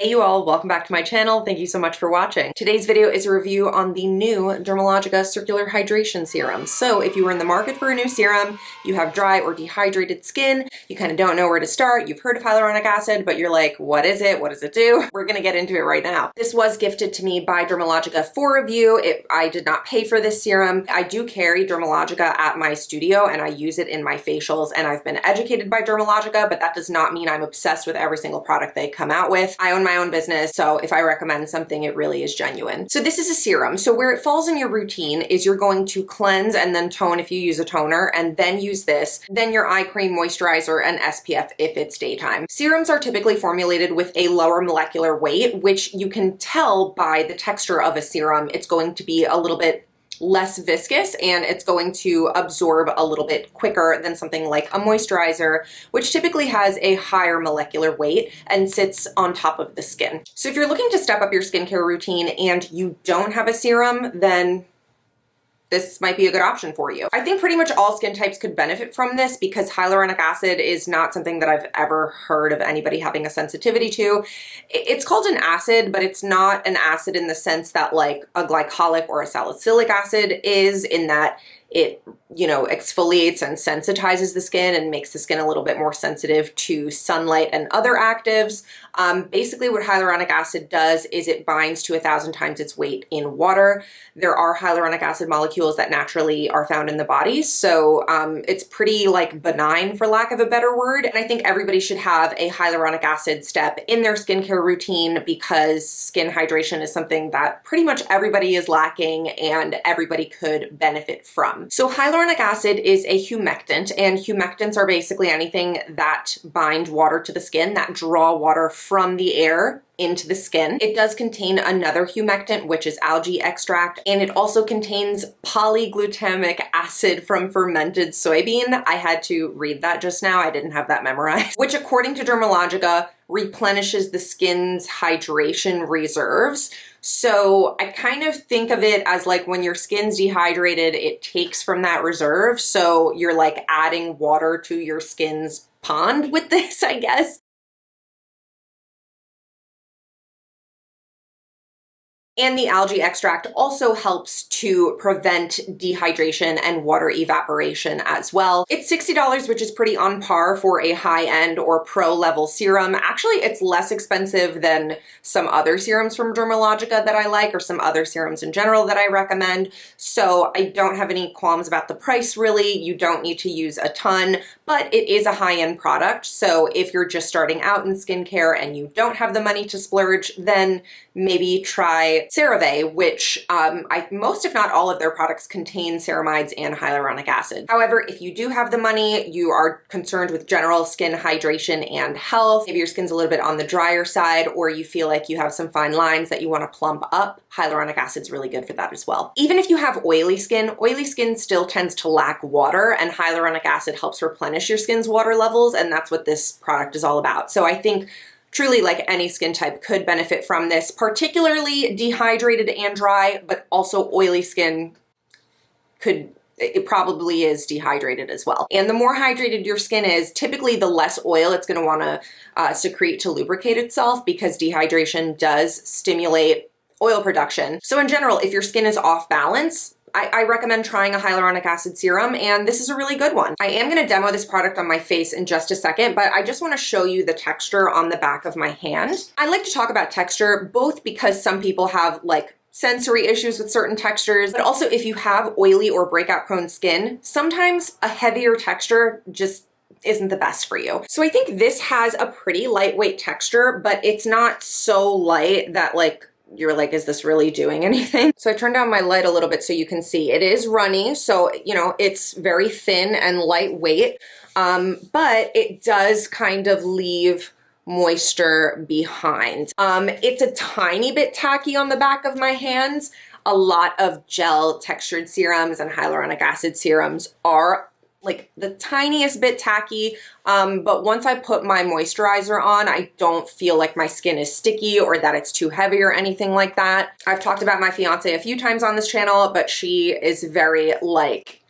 Hey you all, welcome back to my channel. Thank you so much for watching. Today's video is a review on the new Dermalogica Circular Hydration Serum. So if you were in the market for a new serum, you have dry or dehydrated skin, you kind of don't know where to start, you've heard of hyaluronic acid, but you're like, what is it? What does it do? We're gonna get into it right now. This was gifted to me by Dermalogica for review. I did not pay for this serum. I do carry Dermalogica at my studio and I use it in my facials, and I've been educated by Dermalogica, but that does not mean I'm obsessed with every single product they come out with. I own my own business, so if I recommend something, it really is genuine. So this is a serum. So where it falls in your routine is you're going to cleanse and then tone if you use a toner, and then use this, then your eye cream, moisturizer, and SPF if it's daytime. Serums are typically formulated with a lower molecular weight, which you can tell by the texture of a serum. It's going to be a little bit less viscous and it's going to absorb a little bit quicker than something like a moisturizer, which typically has a higher molecular weight and sits on top of the skin. So if you're looking to step up your skincare routine and you don't have a serum, then this might be a good option for you. I think pretty much all skin types could benefit from this because hyaluronic acid is not something that I've ever heard of anybody having a sensitivity to. It's called an acid, but it's not an acid in the sense that like a glycolic or a salicylic acid is, in that it, exfoliates and sensitizes the skin and makes the skin a little bit more sensitive to sunlight and other actives. Basically what hyaluronic acid does is it binds to 1,000 times its weight in water. There are hyaluronic acid molecules that naturally are found in the body, so it's pretty like benign, for lack of a better word. And I think everybody should have a hyaluronic acid step in their skincare routine because skin hydration is something that pretty much everybody is lacking and everybody could benefit from. So hyaluronic acid is a humectant, and humectants are basically anything that bind water to the skin, that draw water from the air into the skin. It does contain another humectant, which is algae extract, and it also contains polyglutamic acid from fermented soybean. I had to read that just now. I didn't have that memorized. Which, according to Dermalogica, replenishes the skin's hydration reserves. So I kind of think of it as like when your skin's dehydrated, it takes from that reserve. So you're like adding water to your skin's pond with this, I guess. And the algae extract also helps to prevent dehydration and water evaporation as well. It's $60, which is pretty on par for a high-end or pro-level serum. Actually, it's less expensive than some other serums from Dermalogica that I like, or some other serums in general that I recommend. So I don't have any qualms about the price, really. You don't need to use a ton, but it is a high-end product. So if you're just starting out in skincare and you don't have the money to splurge, then maybe try CeraVe, which most if not all of their products contain ceramides and hyaluronic acid. However, if you do have the money, you are concerned with general skin hydration and health, maybe your skin's a little bit on the drier side, or you feel like you have some fine lines that you want to plump up, hyaluronic acid's really good for that as well. Even if you have oily skin still tends to lack water, and hyaluronic acid helps replenish your skin's water levels, and that's what this product is all about. So I think truly, like, any skin type could benefit from this, particularly dehydrated and dry, but also oily skin it probably is dehydrated as well. And the more hydrated your skin is, typically the less oil it's gonna wanna secrete to lubricate itself, because dehydration does stimulate oil production. So in general, if your skin is off balance, I recommend trying a hyaluronic acid serum, and this is a really good one. I am gonna demo this product on my face in just a second, but I just wanna show you the texture on the back of my hand. I like to talk about texture, both because some people have like sensory issues with certain textures, but also if you have oily or breakout prone skin, sometimes a heavier texture just isn't the best for you. So I think this has a pretty lightweight texture, but it's not so light that like you're like, is this really doing anything? So I turned down my light a little bit so you can see. It is runny, so it's very thin and lightweight, but it does kind of leave moisture behind. It's a tiny bit tacky on the back of my hands. A lot of gel textured serums and hyaluronic acid serums are like the tiniest bit tacky, but once I put my moisturizer on, I don't feel like my skin is sticky or that it's too heavy or anything like that. I've talked about my fiance a few times on this channel, but she is very like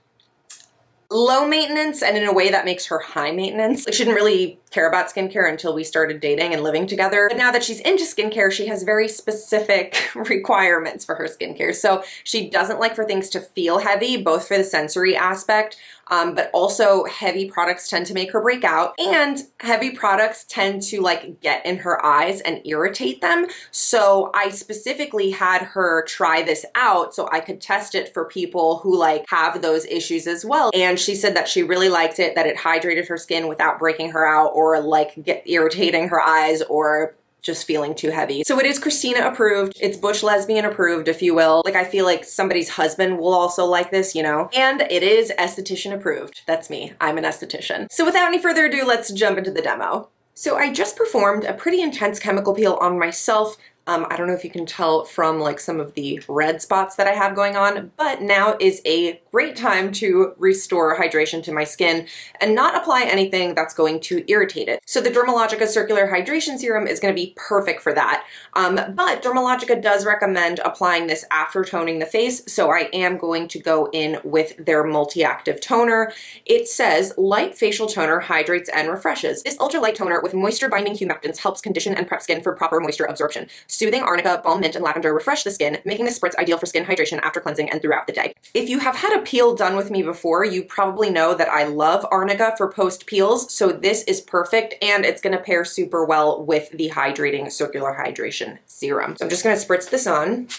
low maintenance and in a way that makes her high maintenance. Like, she didn't really care about skincare until we started dating and living together. But now that she's into skincare, she has very specific requirements for her skincare. So she doesn't like for things to feel heavy, both for the sensory aspect, but also heavy products tend to make her break out, and heavy products tend to like get in her eyes and irritate them. So I specifically had her try this out so I could test it for people who like have those issues as well. And she said that she really liked it, that it hydrated her skin without breaking her out or like irritating her eyes or just feeling too heavy. So it is Christina approved. It's Bush Lesbian approved, if you will. Like, I feel like somebody's husband will also like this, you know? And it is Esthetician approved. That's me. I'm an esthetician. So without any further ado, let's jump into the demo. So I just performed a pretty intense chemical peel on myself. I don't know if you can tell from like some of the red spots that I have going on, but now is a great time to restore hydration to my skin and not apply anything that's going to irritate it. So the Dermalogica Circular Hydration Serum is going to be perfect for that. But Dermalogica does recommend applying this after toning the face, so I am going to go in with their multi-active toner. It says light facial toner hydrates and refreshes. This ultra light toner with moisture binding humectants helps condition and prep skin for proper moisture absorption. Soothing arnica, balm mint, and lavender refresh the skin, making this spritz ideal for skin hydration after cleansing and throughout the day. If you have had a peel done with me before, you probably know that I love arnica for post peels, so this is perfect, and it's going to pair super well with the hydrating circular hydration serum. So I'm just going to spritz this on.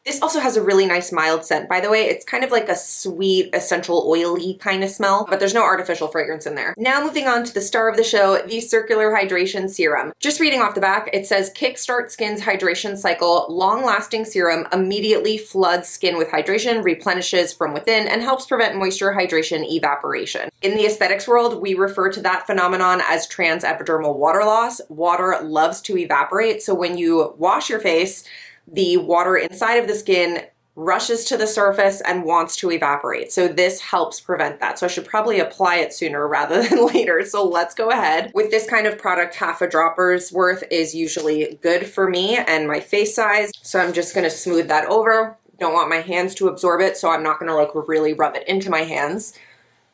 This also has a really nice mild scent. By the way, it's kind of like a sweet, essential, oily kind of smell, but there's no artificial fragrance in there. Now moving on to the star of the show, the Circular Hydration Serum. Just reading off the back, it says, kickstart skin's hydration cycle, long-lasting serum immediately floods skin with hydration, replenishes from within, and helps prevent moisture, hydration, evaporation. In the aesthetics world, we refer to that phenomenon as transepidermal water loss. Water loves to evaporate, so when you wash your face, the water inside of the skin rushes to the surface and wants to evaporate. So this helps prevent that. So I should probably apply it sooner rather than later. So let's go ahead. With this kind of product, half a dropper's worth is usually good for me and my face size. So I'm just gonna smooth that over. Don't want my hands to absorb it, so I'm not gonna like really rub it into my hands.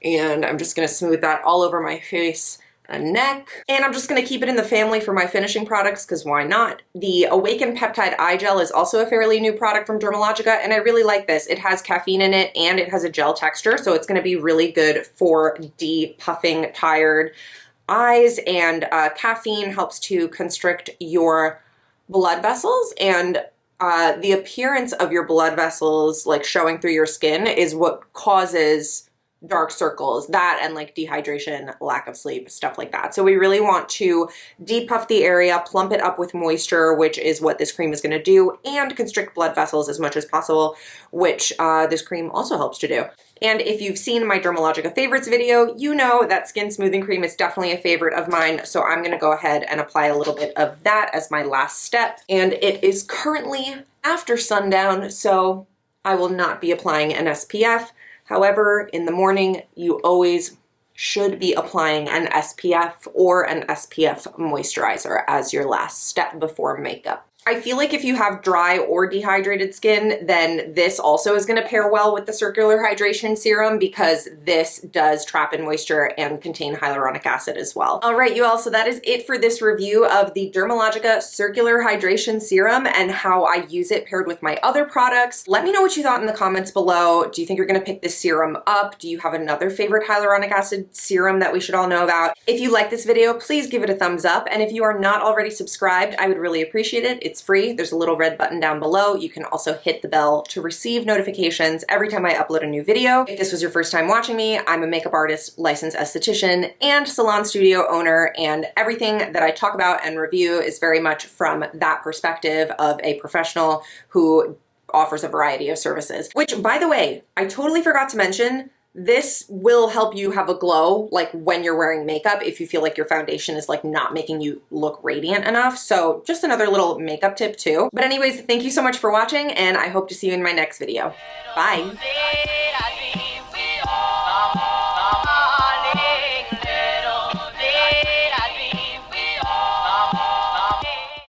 And I'm just gonna smooth that all over my face and neck. And I'm just going to keep it in the family for my finishing products, because why not? The Awaken Peptide Eye Gel is also a fairly new product from Dermalogica, and I really like this. It has caffeine in it and it has a gel texture, so it's going to be really good for depuffing tired eyes, and caffeine helps to constrict your blood vessels, and the appearance of your blood vessels like showing through your skin is what causes dark circles, that and like dehydration, lack of sleep, stuff like that. So we really want to depuff the area, plump it up with moisture, which is what this cream is going to do, and constrict blood vessels as much as possible, which this cream also helps to do. And if you've seen my Dermalogica favorites video, you know that skin smoothing cream is definitely a favorite of mine. So I'm going to go ahead and apply a little bit of that as my last step. And it is currently after sundown, so I will not be applying an SPF. However, in the morning, you always should be applying an SPF or an SPF moisturizer as your last step before makeup. I feel like if you have dry or dehydrated skin, then this also is going to pair well with the Circular Hydration Serum, because this does trap in moisture and contain hyaluronic acid as well. All right, you all, so that is it for this review of the Dermalogica Circular Hydration Serum and how I use it paired with my other products. Let me know what you thought in the comments below. Do you think you're going to pick this serum up? Do you have another favorite hyaluronic acid serum that we should all know about? If you like this video, please give it a thumbs up. And if you are not already subscribed, I would really appreciate it. It's free. There's a little red button down below. You can also hit the bell to receive notifications every time I upload a new video. If this was your first time watching me, I'm a makeup artist, licensed esthetician, and salon studio owner, and everything that I talk about and review is very much from that perspective of a professional who offers a variety of services. Which, by the way, I totally forgot to mention, this will help you have a glow like when you're wearing makeup if you feel like your foundation is like not making you look radiant enough. So just another little makeup tip too. But anyways, thank you so much for watching, and I hope to see you in my next video. Bye.